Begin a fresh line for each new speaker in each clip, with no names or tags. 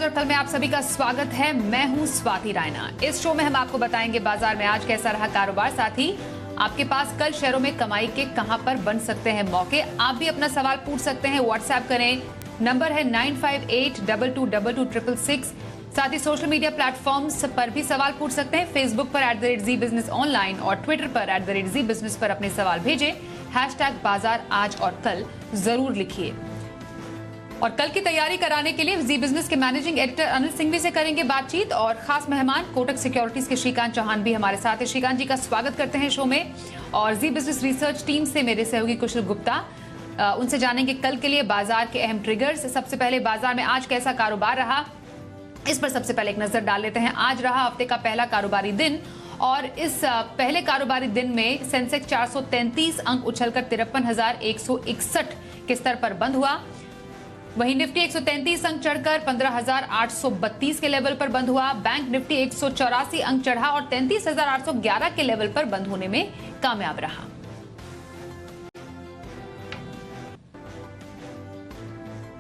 और कल में आप सभी का स्वागत है। मैं हूं स्वाति रायना। इस शो में हम आपको बताएंगे बाजार में आज कैसा रहा कारोबार, साथ ही आपके पास कल शेयरों में कमाई के कहां पर बन सकते हैं मौके। आप भी अपना सवाल पूछ सकते हैं, व्हाट्सएप करें, नंबर है 9582226666। साथ ही सोशल मीडिया प्लेटफॉर्म्स पर भी सवाल पूछ सकते हैं। फेसबुक पर @ZEE बिजनेस ऑनलाइन और ट्विटर पर @ZEE बिजनेस पर अपने सवाल भेजें। #बाजार आज और कल जरूर लिखिए। और कल की तैयारी कराने के लिए जी बिजनेस के मैनेजिंग एडिटर अनिल सिंघवी से करेंगे बातचीत और खास मेहमान कोटक सिक्योरिटीज के श्रीकांत चौहान भी हमारे साथ है। श्रीकांत जी का स्वागत करते हैं शो में। और जी बिजनेस रिसर्च टीम से मेरे सहयोगी कुशल गुप्ता, उनसे जानेंगे कल के लिए बाजार के अहम ट्रिगर्स। सबसे पहले बाजार में आज कैसा कारोबार रहा, इस पर सबसे पहले एक नजर डाल लेते हैं। आज रहा हफ्ते का पहला कारोबारी दिन और इस पहले कारोबारी दिन में सेंसेक्स 433 अंक उछलकर 53,161 के स्तर पर बंद हुआ। वहीं निफ्टी 133 अंक चढ़कर 15,832 के लेवल पर बंद हुआ। बैंक निफ्टी 184 अंक चढ़ा और 33,811 के लेवल पर बंद होने में कामयाब रहा।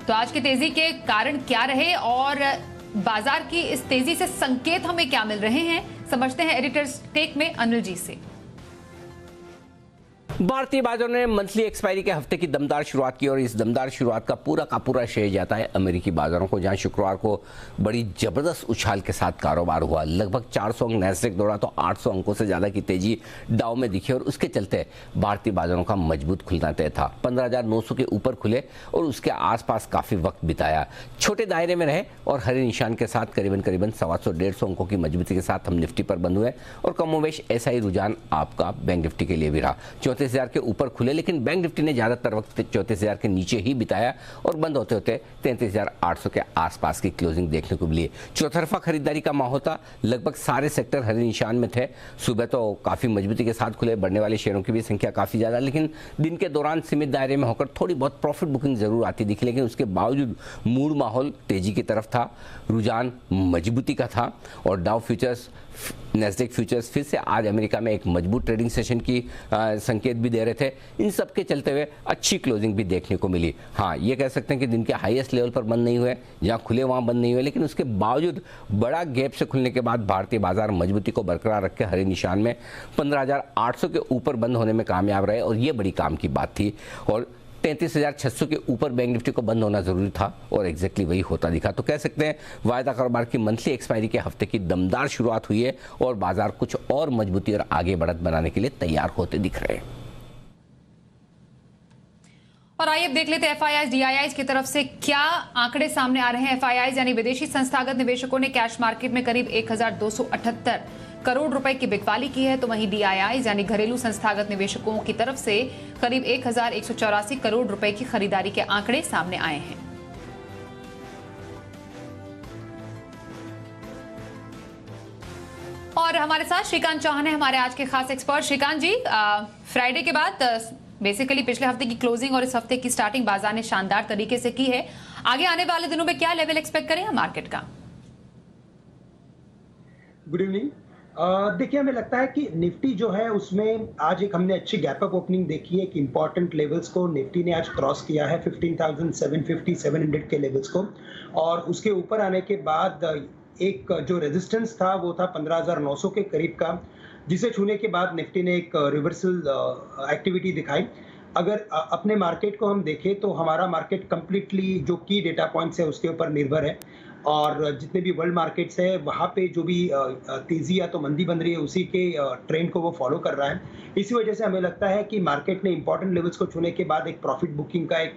तो आज की तेजी के कारण क्या रहे और बाजार की इस तेजी से संकेत हमें क्या मिल रहे हैं, समझते हैं एडिटर्स टेक में अनिल जी से।
भारतीय बाजारों ने मंथली एक्सपायरी के हफ्ते की दमदार शुरुआत की और इस दमदार शुरुआत का पूरा श्रेय जाता है अमेरिकी बाजारों को, जहां शुक्रवार को बड़ी जबरदस्त उछाल के साथ कारोबार हुआ। लगभग 400 अंक नैस्डैक दौड़ा तो 800 अंकों से ज्यादा की तेजी डाउ में दिखी और उसके चलते भारतीय बाजारों का मजबूत खुलना तय था। 15,900 के ऊपर खुले और उसके आसपास काफी वक्त बिताया, छोटे दायरे में रहे और हरे निशान के साथ करीबन 125 अंकों की मजबूती के साथ हम निफ्टी पर बंद हुए और कमोवेश ऐसा ही रुझान आपका बैंक निफ्टी के लिए भी रहा। 34,000 के ऊपर खुले लेकिन बैंक निफ्टी ने ज्यादातर वक्त 34,000 के नीचे ही बिताया और बंद होते होते 33,800 के आसपास की क्लोजिंग देखने को मिली। चौतरफा खरीदारी का माहौल था, लगभग सारे सेक्टर हरे निशान में थे। सुबह तो काफी मजबूती के साथ खुले, बढ़ने वाले शेयरों की भी संख्या काफी ज्यादा, लेकिन दिन के दौरान सीमित दायरे में होकर थोड़ी बहुत प्रॉफिट बुकिंग जरूर आती दिखी, लेकिन उसके बावजूद मूड माहौल तेजी की तरफ था, रुझान मजबूती का था और डाउ फ्यूचर्स, नैस्डैक फ्यूचर्स फिर से आज अमेरिका में एक मजबूत ट्रेडिंग सेशन की संकेत भी दे रहे थे। इन सब के चलते हुए अच्छी क्लोजिंग भी देखने को मिली। हाँ, ये कह सकते हैं कि दिन के हाईएस्ट लेवल पर बंद नहीं हुए, जहां खुले वहां बंद नहीं हुए, लेकिन उसके बावजूद बड़ा गैप से खुलने के बाद भारतीय बाजार मजबूती को बरकरार रख के हरे निशान में 15,800 के ऊपर बंद होने में कामयाब रहे और ये बड़ी काम की बात थी। और 33,600 के ऊपर बैंक निफ्टी को बंद होना जरूरी था और एग्जैक्टली वही होता दिखा। तो कह सकते हैं वायदा कारोबार की मंथली एक्सपायरी के हफ्ते की दमदार शुरुआत हुई है और बाजार कुछ और मजबूती और आगे बढ़त बनाने के लिए तैयार होते दिख रहे हैं।
और आइए देख लेते हैं एफआईआई डीआईआई की तरफ से क्या आंकड़े सामने आ रहे हैं। एफआईआई यानी विदेशी संस्थागत निवेशकों ने कैश मार्केट में करीब 1,278 करोड़ रुपए की बिकवाली की है, तो वहीं डीआईआई यानी घरेलू संस्थागत निवेशकों की तरफ से करीब 1,184 करोड़ रुपए की खरीदारी के आंकड़े सामने आए हैं। और हमारे साथ श्रीकांत चौहान है, हमारे आज के खास एक्सपर्ट। श्रीकांत जी, फ्राइडे के बाद बेसिकली पिछले हफ्ते की क्लोजिंग और इस हफ्ते की स्टार्टिंग बाजार ने शानदार तरीके से की है। आगे आने वाले दिनों में क्या लेवल एक्सपेक्ट करें हम मार्केट का?
Good evening. देखिए, हमें लगता है कि निफ्टी जो है उसमें आज एक हमने अच्छी गैप अप ओपनिंग देखी है कि इंपॉर्टेंट लेवल्स को निफ्टी ने आज क्रॉस किया है, 15,750 700 के लेवल्स को, और उसके ऊपर आने के बाद एक जो रेजिस्टेंस था वो था 15,900 के करीब का, जिसे छूने के बाद निफ्टी ने एक रिवर्सल एक्टिविटी दिखाई। अगर अपने मार्केट को हम देखें तो हमारा मार्केट कंप्लीटली जो की डेटा पॉइंट्स है उसके ऊपर निर्भर है और जितने भी वर्ल्ड मार्केट्स है वहाँ पे जो भी तेजी या तो मंदी बन रही है उसी के ट्रेंड को वो फॉलो कर रहा है। इसी वजह से हमें लगता है कि मार्केट ने इंपॉर्टेंट लेवल्स को छूने के बाद एक प्रॉफिट बुकिंग का एक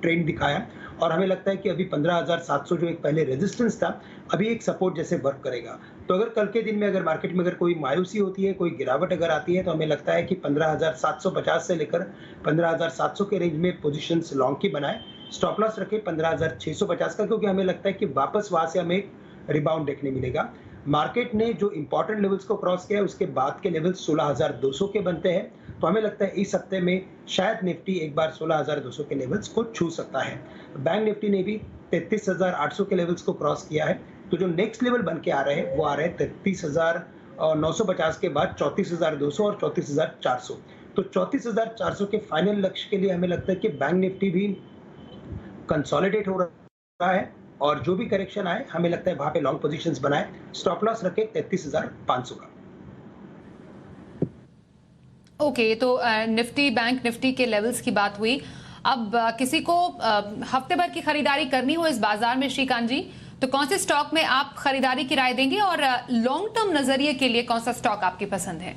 ट्रेंड दिखाया और हमें लगता है कि अभी 15,700 जो एक पहले रेजिस्टेंस था अभी एक सपोर्ट जैसे वर्क करेगा। तो अगर कल के दिन में अगर मार्केट में अगर कोई मायूसी होती है, कोई गिरावट अगर आती है, तो हमें लगता है कि 15,750 से लेकर 15,700 के रेंज में पोजीशंस लॉन्ग की बनाए, स्टॉप लॉस रखे 15,650 का, क्योंकि हमें लगता है कि वापस वहां से हमें एक रिबाउंड देखने मिलेगा। मार्केट ने जो इंपॉर्टेंट लेवल्स को क्रॉस किया है उसके बाद के लेवल्स 16,200 के बनते हैं, तो हमें लगता है इस हफ्ते में शायद निफ्टी एक बार 16,200 के लेवल्स को छू सकता है। बैंक निफ्टी ने भी 33,800 के लेवल्स को क्रॉस किया है, तो जो नेक्स्ट लेवल बन के आ रहे हैं वो आ रहे हैं 33,950 के बाद 34,200 और 34,400। तो 34,400 के फाइनल लक्ष्य के लिए हमें लगता है कि बैंक निफ्टी भी कंसोलिडेट हो रहा है और जो भी करेक्शन आए हमें लगता है वहां पे लॉन्ग पोजीशंस बनाए, स्टॉप लॉस रखे 33,500 का।
ओके, तो निफ्टी बैंक निफ्टी के लेवल्स की बात हुई। अब किसी को हफ्ते भर की खरीदारी करनी हो इस बाजार में श्रीकांत जी, तो कौन से स्टॉक में आप खरीदारी की राय देंगे और लॉन्ग टर्म नजरिए के लिए कौन सा स्टॉक आपकी पसंद है?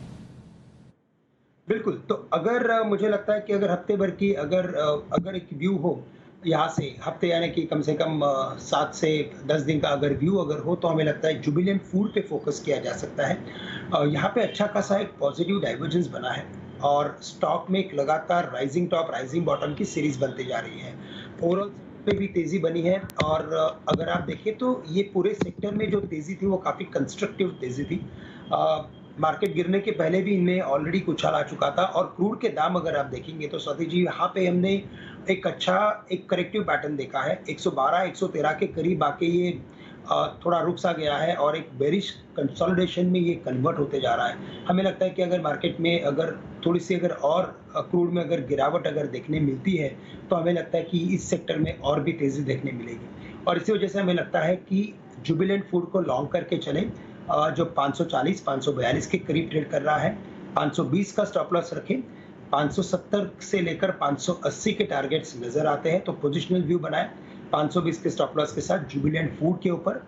बिल्कुल, तो अगर मुझे लगता है कि अगर हफ्ते भर की अगर एक व्यू हो यहाँ से हफ्ते, यानी कि कम से कम 7 से 10 दिन का अगर व्यू अगर हो, तो हमें लगता है जुबिलेंट फूड पे फोकस किया जा सकता है। यहाँ पे अच्छा खासा एक पॉजिटिव डाइवर्जेंस बना है और स्टॉक में एक लगातार राइजिंग टॉप राइजिंग बॉटम की सीरीज बनती जा रही है। ओवरऑल पे भी तेजी बनी है और अगर आप देखें तो ये पूरे सेक्टर में जो तेजी थी वो काफी कंस्ट्रक्टिव तेजी थी। मार्केट गिरने के पहले भी इनमें ऑलरेडी उछाल आ चुका था और क्रूड के दाम अगर आप देखेंगे तो स्वाति जी यहाँ पे हमने एक करेक्टिव पैटर्न देखा है। 112-113 के करीब आके ये थोड़ा रुक सा गया है और एक बेरिश कंसोलिडेशन में ये कन्वर्ट होते जा रहा है। हमें लगता है कि अगर मार्केट में अगर थोड़ी सी अगर और क्रूड में अगर गिरावट अगर देखने मिलती है तो हमें लगता है कि इस सेक्टर में और भी तेजी देखने मिलेगी और इसी वजह से हमें लगता है कि जुबिलेंट फूड को लॉन्ग करके चलें। जो 540-542 के करीब ट्रेड कर रहा है, 520 का स्टॉप लॉस रखें, 570 से लेकर 580 के टारगेट्स नजर आते हैं, तो पोजिशनल व्यू बनाए 520 के स्टॉप लॉस के साथ जुबिलेंट फूड के ऊपर।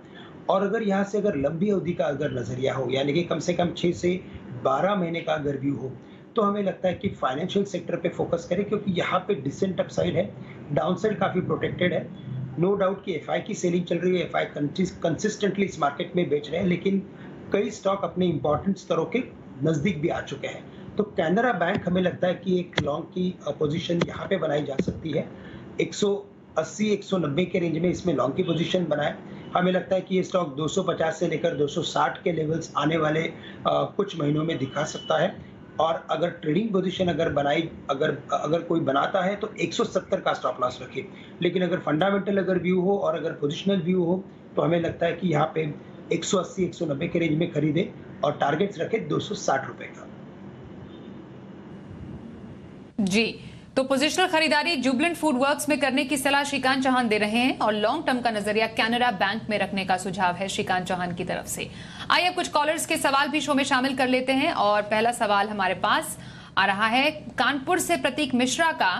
और अगर यहाँ से अगर लंबी अवधि का अगर नजरिया हो, यानी कि कम से कम 6 से 12 महीने का अगर व्यू हो, तो हमें लगता है कि फाइनेंशियल सेक्टर पे फोकस करें क्योंकि यहाँ पे डिसेंट अपसाइड है, डाउनसाइड काफी प्रोटेक्टेड है। नो डाउट कि एफआई की सेलिंग चल रही है, एफआई कंसिस्टेंटली इस मार्केट में बेच रहे हैं, लेकिन कई स्टॉक अपने इंपॉर्टेंट स्तरों के नजदीक भी आ चुके हैं। तो कैनरा बैंक हमें लगता है कि एक लॉन्ग की पोजीशन यहाँ पे बनाई जा सकती है। 180-190 के रेंज में इसमें लॉन्ग की पोजीशन बनाए। हमें लगता है कि ये स्टॉक 250 से लेकर 260 के लेवल्स आने वाले कुछ महीनों में दिखा सकता है और अगर ट्रेडिंग पोजीशन अगर बनाई अगर कोई बनाता है तो 170 का स्टॉप लॉस रखे। लेकिन अगर फंडामेंटल अगर व्यू हो और अगर पोजीशनल व्यू हो तो हमें लगता है कि यहाँ पे 180-190 के रेंज में खरीदे और टारगेट्स रखे 260 रुपए का।
जी, तो पोजिशनल खरीदारी जुबिलेंट फूड वर्क्स में करने की सलाह श्रीकांत चौहान दे रहे हैं और लॉन्ग टर्म का नजरिया कैनरा बैंक में रखने का सुझाव है श्रीकांत चौहान की तरफ से। आइए अब कुछ कॉलर्स के सवाल भी शो में शामिल कर लेते हैं और पहला सवाल हमारे पास आ रहा है कानपुर से प्रतीक मिश्रा का।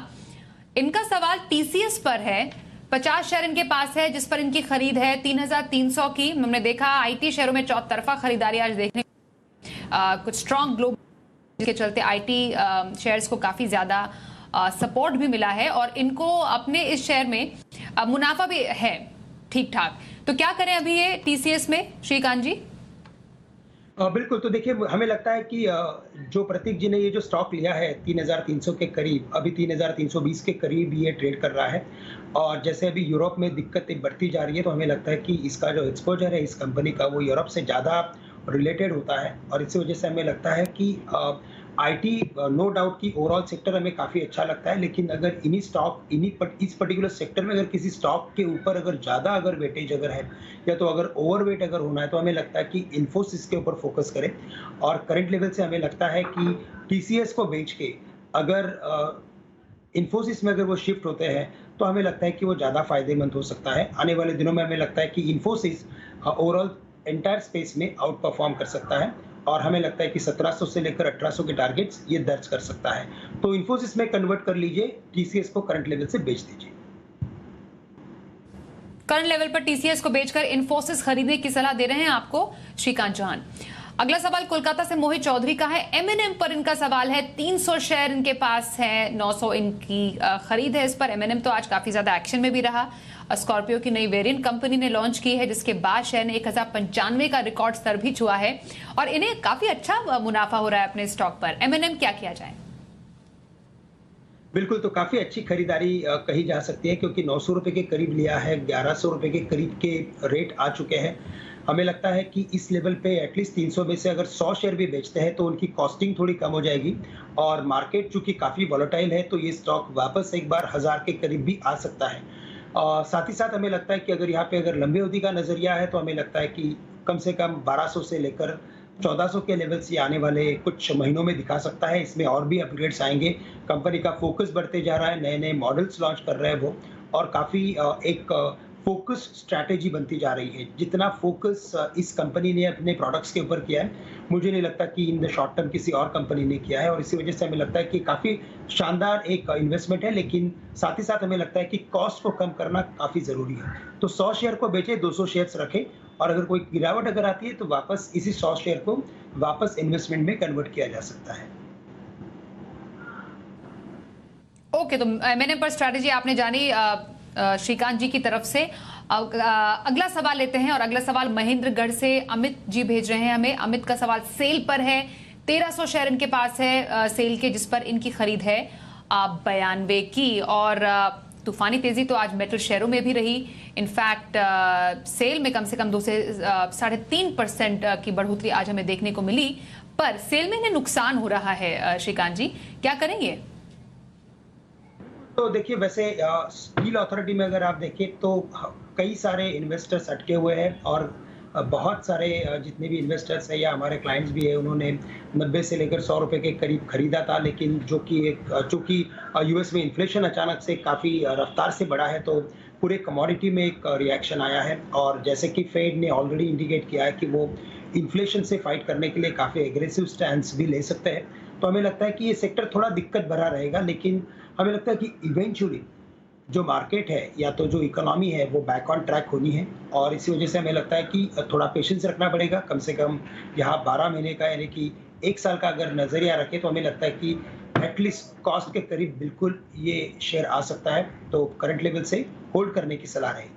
इनका सवाल टीसीएस पर है। 50 शेयर इनके पास है जिस पर इनकी खरीद है 3,300 की। हमने देखा आईटी शेयरों में चौतरफा खरीदारी आज देखने कुछ स्ट्रॉन्ग ग्लोबल जिसके चलते आईटी शेयर्स को काफी ज्यादा सपोर्ट भी मिला है और इनको अपने इस शेयर में मुनाफा भी है ठीक ठाक। तो क्या करें अभी ये टीसीएस में श्रीकांत जी?
बिल्कुल, तो देखिए हमें लगता है कि जो प्रतीक जी ने ये जो स्टॉक लिया है 3,300 के करीब, अभी 3,320 के करीब ये ट्रेड कर रहा है और जैसे अभी यूरोप में दिक्कतें बढ़ती जा रही है तो हमें लगता है कि इसका जो एक्सपोजर है इस कंपनी का वो यूरोप से ज़्यादा रिलेटेड होता है और इसी वजह से हमें लगता है कि आईटी नो डाउट की ओवरऑल सेक्टर हमें काफ़ी अच्छा लगता है, लेकिन अगर इस पर्टिकुलर सेक्टर में अगर किसी स्टॉक के ऊपर अगर ज़्यादा अगर वेटेज अगर है या तो अगर ओवरवेट अगर होना है तो हमें लगता है कि इन्फोसिस के ऊपर फोकस करें और करंट लेवल से हमें लगता है कि टीसीएस को बेच के अगर इन्फोसिस में अगर वो शिफ्ट होते हैं तो हमें लगता है कि वो ज़्यादा फायदेमंद हो सकता है। आने वाले दिनों में हमें लगता है कि इन्फोसिस ओवरऑल एंटायर स्पेस में आउट परफॉर्म कर सकता है और हमें लगता है कि 1700 से लेकर 1800 के टारगेट्स ये दर्ज कर सकता है। तो इन्फोसिस में कन्वर्ट कर लीजिए, टीसीएस को करंट लेवल से बेच दीजिए।
करंट लेवल पर टीसीएस को बेचकर इन्फोसिस खरीदने की सलाह दे रहे हैं आपको श्रीकांत चौहान। अगला सवाल कोलकाता से मोहित चौधरी का है। एमएनएम पर इनका सवाल है। 300 शेयर इनके पास है, 900 इनकी खरीद है इस पर। एमएनएम तो आज काफी ज्यादा एक्शन में भी रहा। स्कॉर्पियो की नई वेरिएंट कंपनी ने लॉन्च की है जिसके बाद शेयर ने 1095 का रिकॉर्ड स्तर भी छुआ है और इन्हें काफी अच्छा मुनाफा हो रहा है अपने स्टॉक पर। एमएनएम क्या किया जाए?
बिल्कुल, तो काफी अच्छी खरीदारी कही जा सकती है क्योंकि 900 रुपए के करीब लिया है, 1100 रुपए के करीब के रेट आ चुके हैं। हमें लगता है कि इस लेवल पे एटलीस्ट 300 में से अगर 100 शेयर भी बेचते हैं तो उनकी कॉस्टिंग थोड़ी कम हो जाएगी और मार्केट चूंकि काफी वॉलेटाइल है तो ये स्टॉक वापस एक बार 1000 के करीब भी आ सकता है। साथ ही साथ हमें लगता है कि अगर यहाँ पे अगर लंबी अवधि का नजरिया है तो हमें लगता है कि कम से कम 1200 से लेकर 1400 के लेवल से आने वाले कुछ महीनों में दिखा सकता है। इसमें और भी अपग्रेड्स आएंगे, कंपनी का फोकस बढ़ते जा रहा है, नए नए मॉडल्स लॉन्च कर रहे हैं वो और काफ़ी एक फोकस स्ट्रैटेजी बनती जा रही है। जितना फोकस इस कंपनी ने अपने प्रोडक्ट्स के ऊपर किया है, मुझे नहीं लगता कि इन द शॉर्ट टर्म किसी और कंपनी ने किया है, और इसी वजह से हमें लगता है कि काफ़ी शानदार एक इन्वेस्टमेंट है, लेकिन साथ ही साथ हमें लगता है कि कॉस्ट को कम करना काफ़ी ज़रूरी है। तो 100 शेयर को बेचें, 200 शेयर्स रखें, और अगर कोई गिरावट अगर आती है तो वापस इसी 100 शेयर को वापस इन्वेस्टमेंट में कन्वर्ट किया जा सकता है।
ओके, तो M&M पर स्ट्रैटेजी आपने जानी श्रीकांत जी की तरफ से। अगला सवाल लेते हैं, और अगला सवाल महेंद्रगढ़ से अमित जी भेज रहे हैं हमें। अमित का सवाल सेल पर है। 1300 शेयर इनके पास है सेल के, जिस पर इनकी खरीद है 92 की। और तूफानी तेजी तो आज मेटल शेयरों में भी रही। इनफैक्ट सेल में कम से कम 2 से 3.5% की बढ़ोतरी आज हमें देखने को मिली, पर सेल में इन्हें नुकसान हो रहा है। श्रीकांत जी क्या करेंगे?
तो देखिए, वैसे स्टील अथॉरिटी में अगर आप देखें तो कई सारे इन्वेस्टर्स अटके हुए हैं, और बहुत सारे जितने भी इन्वेस्टर्स हैं या हमारे क्लाइंट्स भी हैं, उन्होंने 90 से लेकर 100 रुपए के करीब खरीदा था, लेकिन चूंकि यूएस में इन्फ्लेशन अचानक से काफ़ी रफ्तार से बढ़ा है, तो पूरे कमोडिटी में एक रिएक्शन आया है। और जैसे कि फेड ने ऑलरेडी इंडिकेट किया है कि वो इन्फ्लेशन से फाइट करने के लिए काफ़ी एग्रेसिव स्टैंड्स भी ले सकते हैं, तो हमें लगता है कि ये सेक्टर थोड़ा दिक्कत भरा रहेगा, लेकिन हमें लगता है कि इवेंचुअली जो मार्केट है या तो जो इकोनॉमी है वो बैक ऑन ट्रैक होनी है, और इसी वजह से हमें लगता है कि थोड़ा पेशेंस रखना पड़ेगा। कम से कम यहाँ 12 महीने का यानी कि 1 साल का अगर नज़रिया रखें तो हमें लगता है कि एटलीस्ट कॉस्ट के करीब बिल्कुल ये शेयर आ सकता है, तो करंट लेवल से होल्ड करने की सलाह रहेगी।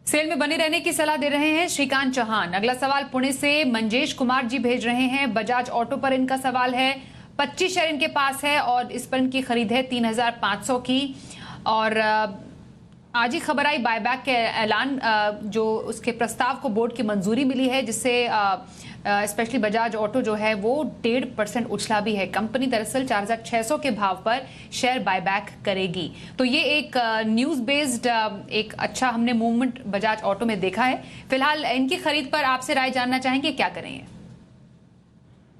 सेल में बने रहने की सलाह दे रहे हैं श्रीकांत चौहान। अगला सवाल पुणे से मंजेश कुमार जी भेज रहे हैं। बजाज ऑटो पर इनका सवाल है। 25 शेयर इनके पास है, और इस पर इनकी खरीद है 3500 की। और आज ही खबर आई बायबैक के ऐलान, जो उसके प्रस्ताव को बोर्ड की मंजूरी मिली है, जिससे स्पेशली बजाज ऑटो जो है वो 1.5% उछला भी है। कंपनी दरअसल 4600 के भाव पर शेयर बायबैक करेगी। तो ये एक न्यूज बेस्ड एक अच्छा हमने मूवमेंट बजाज ऑटो में देखा है। फिलहाल इनकी खरीद पर आपसे राय जानना चाहेंगे, क्या करेंगे?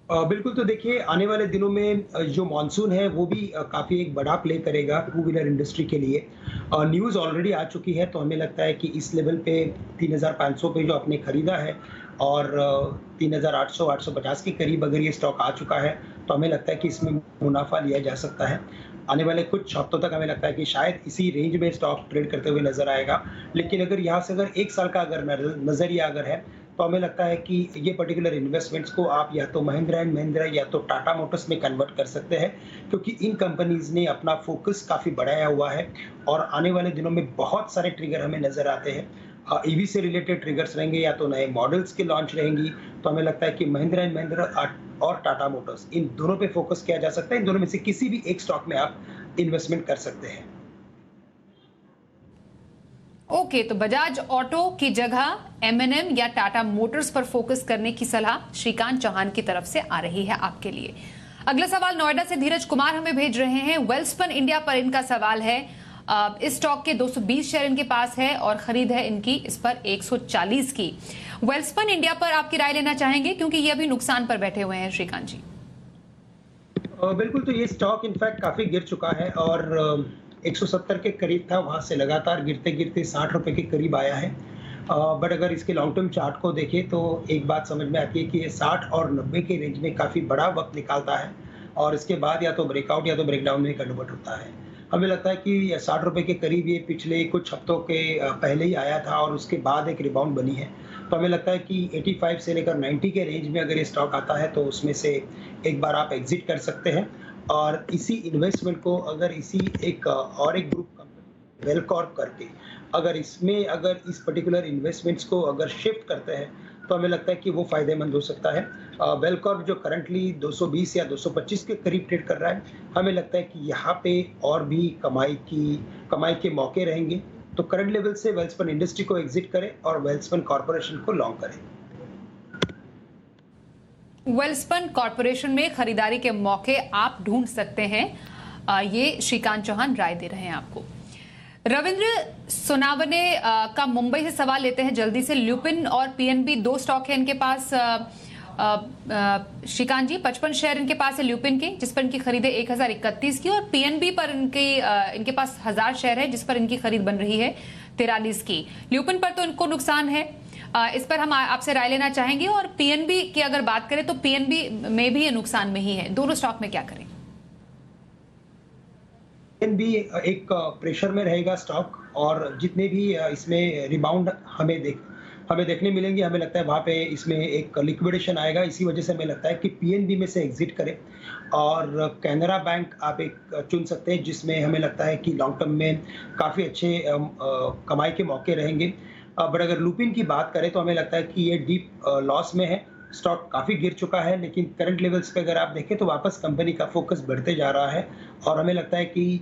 बिल्कुल, तो देखिए, आने वाले दिनों में जो मानसून है वो भी काफ़ी एक बड़ा प्ले करेगा टू व्हीलर इंडस्ट्री के लिए। न्यूज़ ऑलरेडी आ चुकी है, तो हमें लगता है कि इस लेवल पे 3500 पे जो आपने खरीदा है, और 3800 850 के करीब अगर ये स्टॉक आ चुका है, तो हमें लगता है कि इसमें मुनाफा लिया जा सकता है। आने वाले कुछ हफ्तों तक हमें लगता है कि शायद इसी रेंज में स्टॉक ट्रेड करते हुए नजर आएगा, लेकिन अगर यहाँ से अगर 1 साल का अगर नजरिया अगर है, तो हमें लगता है कि ये पर्टिकुलर इन्वेस्टमेंट्स को आप या तो महिंद्रा एंड महिंद्रा या तो टाटा मोटर्स में कन्वर्ट कर सकते हैं, क्योंकि इन कंपनीज ने अपना फोकस काफ़ी बढ़ाया हुआ है, और आने वाले दिनों में बहुत सारे ट्रिगर हमें नजर आते हैं। ईवी से रिलेटेड ट्रिगर्स रहेंगे या तो नए मॉडल्स के लॉन्च रहेंगी, तो हमें लगता है कि महिंद्रा एंड महिंद्रा और टाटा मोटर्स, इन दोनों पे फोकस किया जा सकता है। इन दोनों में से किसी भी एक स्टॉक में आप इन्वेस्टमेंट कर सकते हैं।
ओके, तो बजाज ऑटो की जगह M&M या टाटा मोटर्स पर फोकस करने की सलाह श्रीकांत चौहान की तरफ से आ रही है आपके लिए। अगला सवाल नोएडा से धीरज कुमार हमें भेज रहे हैं। वेल्सपन इंडिया पर इनका सवाल है। इस स्टॉक के 220 शेयर इनके पास है, और खरीद है इनकी इस पर 140 की। वेल्सपन इंडिया पर आपकी राय लेना चाहेंगे, क्योंकि ये अभी नुकसान पर बैठे हुए हैं श्रीकांत जी।
बिल्कुल, तो ये स्टॉक इनफैक्ट काफी गिर चुका है, और 170 के करीब था, वहां से लगातार गिरते गिरते 60 रुपए के करीब आया है। बट अगर इसके लॉन्ग टर्म चार्ट को देखें तो एक बात समझ में आती है कि ये 60 और 90 के रेंज में काफ़ी बड़ा वक्त निकालता है, और इसके बाद या तो ब्रेकआउट या तो ब्रेकडाउन में कन्वर्ट होता है। हमें लगता है कि 60 रुपए के करीब ये पिछले कुछ हफ्तों के पहले ही आया था, और उसके बाद एक रिबाउंड बनी है। तो हमें लगता है कि 85 से लेकर 90 के रेंज में अगर ये स्टॉक आता है, तो उसमें से एक बार आप एग्जिट कर सकते हैं, और इसी इन्वेस्टमेंट को अगर इसी एक ग्रुप कंपनी वेलकॉर्प करके अगर इस पर्टिकुलर इन्वेस्टमेंट्स को अगर शिफ्ट करते हैं, तो हमें लगता है कि वो फायदेमंद हो सकता है। वेलकॉर्प जो करंटली 220 या 225 के करीब ट्रेड कर रहा है, हमें लगता है कि यहाँ पे और भी कमाई के मौके रहेंगे। तो करंट लेवल से वेल्सपन इंडस्ट्री को एग्जिट करें और वेल्सपन कॉर्पोरेशन को लॉन्ग करें।
वेल्सपन कॉर्पोरेशन में खरीदारी के मौके आप ढूंढ सकते हैं। ये श्रीकांत चौहान राय दे रहे हैं आपको। रविंद्र सोनावने का मुंबई से सवाल लेते हैं जल्दी से। ल्यूपिन और पीएनबी 2 स्टॉक है इनके पास। श्रीकांत जी, 55 शेयर इनके पास है ल्यूपिन के, जिस पर इनकी खरीद है 1031 की, और पीएनबी पर इनके पास 1000 शेयर है, जिस पर इनकी खरीद बन रही है 43 की। ल्यूपिन पर तो इनको नुकसान है, इस पर हम आपसे राय लेना चाहेंगे। और पीएनबी की अगर बात करें तो पीएनबी में भी ये नुकसान में ही है, दोनों स्टॉक में क्या करें?
पीएनबी एक प्रेशर में रहेगा स्टॉक, और जितने भी इसमें रिबाउंड हमें देखने मिलेंगे, हमें लगता है वहाँ पे इसमें एक लिक्विडेशन आएगा। इसी वजह से हमें लगता है कि पीएनबी में से एग्जिट करें, और कैनरा बैंक आप एक चुन सकते हैं, जिसमें हमें लगता है कि लॉन्ग टर्म में काफ़ी अच्छे कमाई के मौके रहेंगे। बट अगर लुपिन की बात करें तो हमें लगता है कि ये डीप लॉस में है, स्टॉक काफ़ी गिर चुका है, लेकिन करंट लेवल्स पे अगर आप देखें तो वापस कंपनी का फोकस बढ़ते जा रहा है, और हमें लगता है कि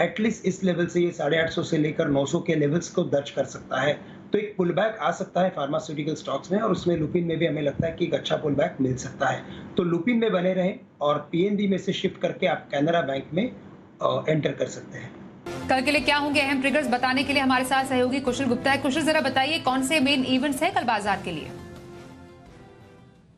एटलीस्ट इस लेवल से ये 850 से लेकर 900 के लेवल्स को दर्ज कर सकता है। तो एक पुल बैक आ सकता है फार्मास्यूटिकल स्टॉक्स में, और उसमें लुपिन में भी हमें लगता है कि एक अच्छा पुल बैक मिल सकता है। तो लुपिन में बने रहें, और पीएनबी में से शिफ्ट करके आप कैनरा बैंक में एंटर कर सकते हैं।
कल के लिए क्या होंगे अहम ट्रिगर्स, बताने के लिए हमारे साथ सहयोगी कुशल गुप्ता है। कुशल, जरा बताइए कौन से मेन इवेंट्स हैं कल बाजार के लिए?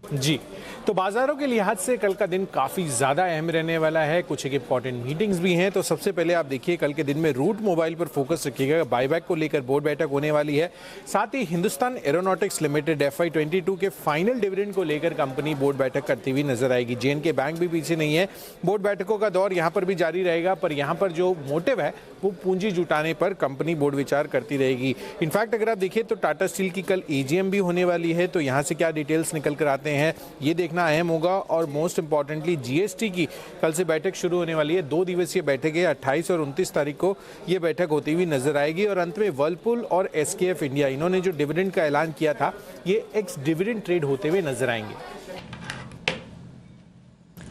जी, तो बाजारों के लिहाज से कल का दिन काफ़ी ज़्यादा अहम रहने वाला है। कुछ एक इंपॉर्टेंट मीटिंग्स भी हैं। तो सबसे पहले आप देखिए, कल के दिन में रूट मोबाइल पर फोकस रखिएगा, बायबैक को लेकर बोर्ड बैठक होने वाली है। साथ ही हिंदुस्तान एरोनॉटिक्स लिमिटेड FY22 के फाइनल डिविडेंड को लेकर कंपनी बोर्ड बैठक करती हुई नजर आएगी। JNK बैंक भी पीछे नहीं है, बोर्ड बैठकों का दौर यहाँ पर भी जारी रहेगा, पर यहाँ पर जो मोटिव है वो पूंजी जुटाने पर कंपनी बोर्ड विचार करती रहेगी। इनफैक्ट अगर आप देखिए तो टाटा स्टील की कल AGM भी होने वाली है, तो यहाँ से क्या डिटेल्स निकल कर आते हैं ये देखना अहम होगा। और मोस्ट इंपॉर्टेंटली GST की कल से बैठक शुरू होने वाली है। 2 दिवसीय बैठक है, 28 और 29 तारीख को ये बैठक होती हुई नजर आएगी। और अंत में वर्लपूल और SKF इंडिया, इन्होंने जो डिविडेंड का ऐलान किया था, ये एक्स डिविडेंड ट्रेड होते हुए नजर आएंगे।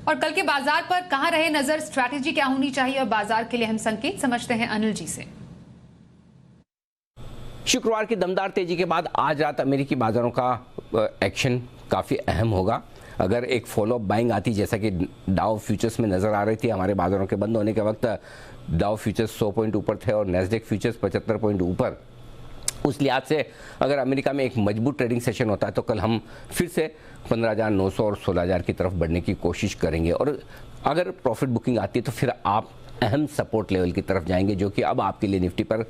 और कल के बाजार पर कहां रहे नजर, स्ट्रैटेजी क्या होनी चाहिए और बाजार के लिए हम संकेत समझते हैं अनिल जी से।
शुक्रवार की दमदार तेजी के बाद आज रात अमेरिकी बाजारों का एक्शन काफ़ी अहम होगा। अगर एक फॉलोअप बाइंग आती, जैसा कि डाउ फ्यूचर्स में नज़र आ रही थी, हमारे बाजारों के बंद होने के वक्त डाउ फ्यूचर्स 100 पॉइंट ऊपर थे और नैस्डैक फ्यूचर्स 75 पॉइंट ऊपर। उस लिहाज से अगर अमेरिका में एक मजबूत ट्रेडिंग सेशन होता है तो कल हम फिर से 15,900 और 16,000 की तरफ बढ़ने की कोशिश करेंगे। और अगर प्रॉफिट बुकिंग आती है तो फिर आप अहम सपोर्ट लेवल की तरफ जाएंगे, जो कि अब आपके लिए निफ्टी पर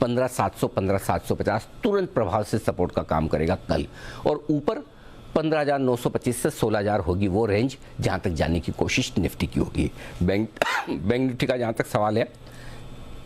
15,700 15,750 तुरंत प्रभाव से सपोर्ट का काम करेगा कल। और ऊपर 15,925 से 16,000 होगी वो रेंज जहां तक जाने की कोशिश निफ्टी की होगी। बैंक निफ्टी का जहां तक सवाल है,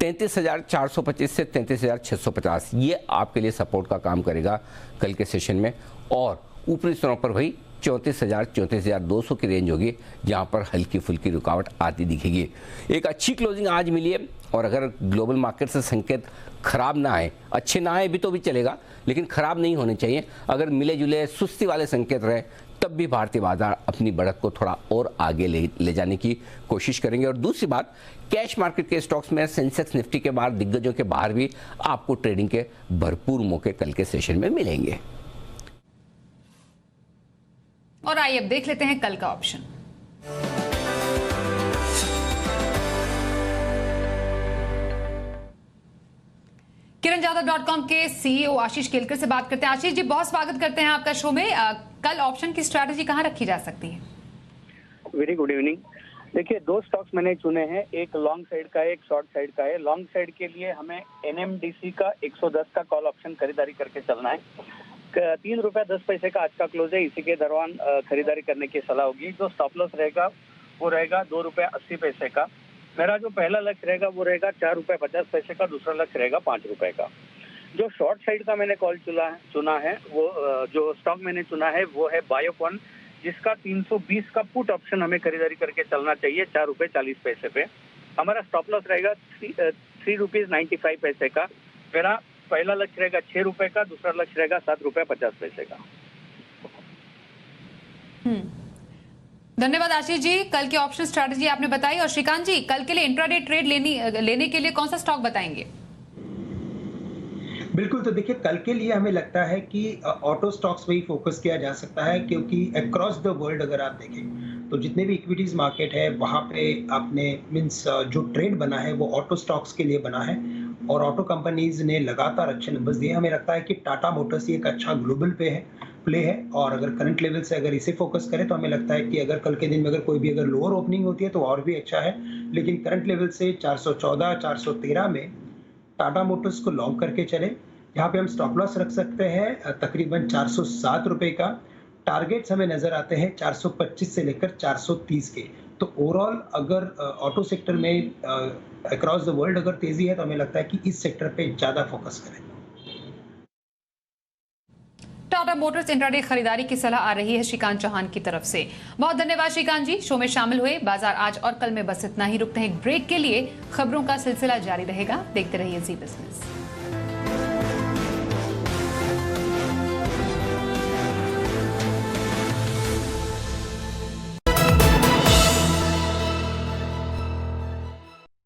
33,425 से 33,650 ये आपके लिए सपोर्ट का काम करेगा कल के सेशन में। और ऊपरी स्तरों पर वही 34,000 34,200 की रेंज होगी, जहां पर हल्की फुल्की रुकावट आती दिखेगी। एक अच्छी क्लोजिंग आज मिली है, और अगर ग्लोबल मार्केट से संकेत खराब ना आए, अच्छे ना आए भी तो भी चलेगा, लेकिन खराब नहीं होने चाहिए। अगर मिले जुले सुस्ती वाले संकेत रहे तब भी भारतीय बाजार अपनी बढ़त को थोड़ा और आगे ले जाने की कोशिश करेंगे। और दूसरी बात, कैश मार्केट के स्टॉक्स में सेंसेक्स निफ्टी के बाहर, दिग्गजों के बाहर भी आपको ट्रेडिंग के भरपूर मौके कल के सेशन में मिलेंगे।
और आइए अब देख लेते हैं कल का ऑप्शन। किरणजादव.com के CEO आशीष केलकर से बात करते हैं। आशीष जी, बहुत स्वागत करते हैं आपका शो में। कल ऑप्शन की स्ट्रैटेजी कहां रखी जा सकती है?
Very good evening. देखिए, 2 स्टॉक्स मैंने चुने हैं, एक लॉन्ग साइड का है, एक शॉर्ट साइड का है। लॉन्ग साइड के लिए हमें NMDC का 110 का कॉल ऑप्शन खरीदारी करके चलना है। 3 रुपया 10 पैसे का आज का क्लोज है, इसी के दौरान खरीदारी करने की सलाह होगी। जो स्टॉप लॉस रहेगा वो रहेगा 2 रुपया 80 पैसे का। मेरा जो पहला लक्ष्य रहेगा वो रहेगा 4 रुपये 50 पैसे का, दूसरा लक्ष्य रहेगा 5 रुपए का। जो शॉर्ट साइड का मैंने कॉल चुना है, वो जो स्टॉक मैंने चुना है वो है बायोकॉन, जिसका 320 का पुट ऑप्शन हमें खरीदारी करके चलना चाहिए 4 रुपये 40 पैसे पे। हमारा स्टॉप लॉस रहेगा 3 रुपीज 95 पैसे का। मेरा पहला लक्ष्य रहेगा 6 रुपए का, दूसरा लक्ष्य रहेगा 7 रुपये 50 पैसे का।
धन्यवाद आशीष जी, कल की ऑप्शन स्ट्रैटेजी आपने बताई। और श्रीकांत जी, कल के लिए इंट्राडे ट्रेड लेने के लिए कौन सा स्टॉक बताएंगे?
बिल्कुल, तो देखिए कल के लिए हमें लगता है कि ऑटो स्टॉक्स पे ही फोकस किया जा सकता है, क्योंकि अक्रॉस द वर्ल्ड अगर आप देखें तो जितने भी इक्विटीज मार्केट है वहाँ पे आपने जो ट्रेंड बना है वो ऑटो स्टॉक्स के लिए बना है, और ऑटो कंपनीज ने लगातार अच्छे नंबर्स दिए। हमें लगता है कि टाटा मोटर्स एक अच्छा ग्लोबल पे है, प्ले है, और अगर करंट लेवल से अगर इसे फोकस करें तो हमें लगता है कि अगर कल के दिन में अगर कोई भी अगर लोअर ओपनिंग होती है तो और भी अच्छा है, लेकिन करंट लेवल से 414 413 में टाटा मोटर्स को लॉन्ग करके चले। यहाँ पे हम स्टॉप लॉस रख सकते हैं तकरीबन 407 रुपए का। टारगेट्स हमें नजर आते हैं 425 से लेकर 430 के। तो ओवरऑल अगर ऑटो सेक्टर में अक्रॉस द वर्ल्ड अगर तेजी है तो हमें लगता है कि इस सेक्टर पे ज्यादा फोकस करें।
टाटा मोटर्स इंट्राडे खरीदारी की सलाह आ रही है श्रीकांत चौहान की तरफ से। बहुत धन्यवाद श्रीकांत जी, शो में शामिल हुए। बाजार आज और कल में बस इतना ही, रुकते हैं एक ब्रेक के लिए। खबरों का सिलसिला जारी रहेगा, देखते रहिए जी बिजनेस।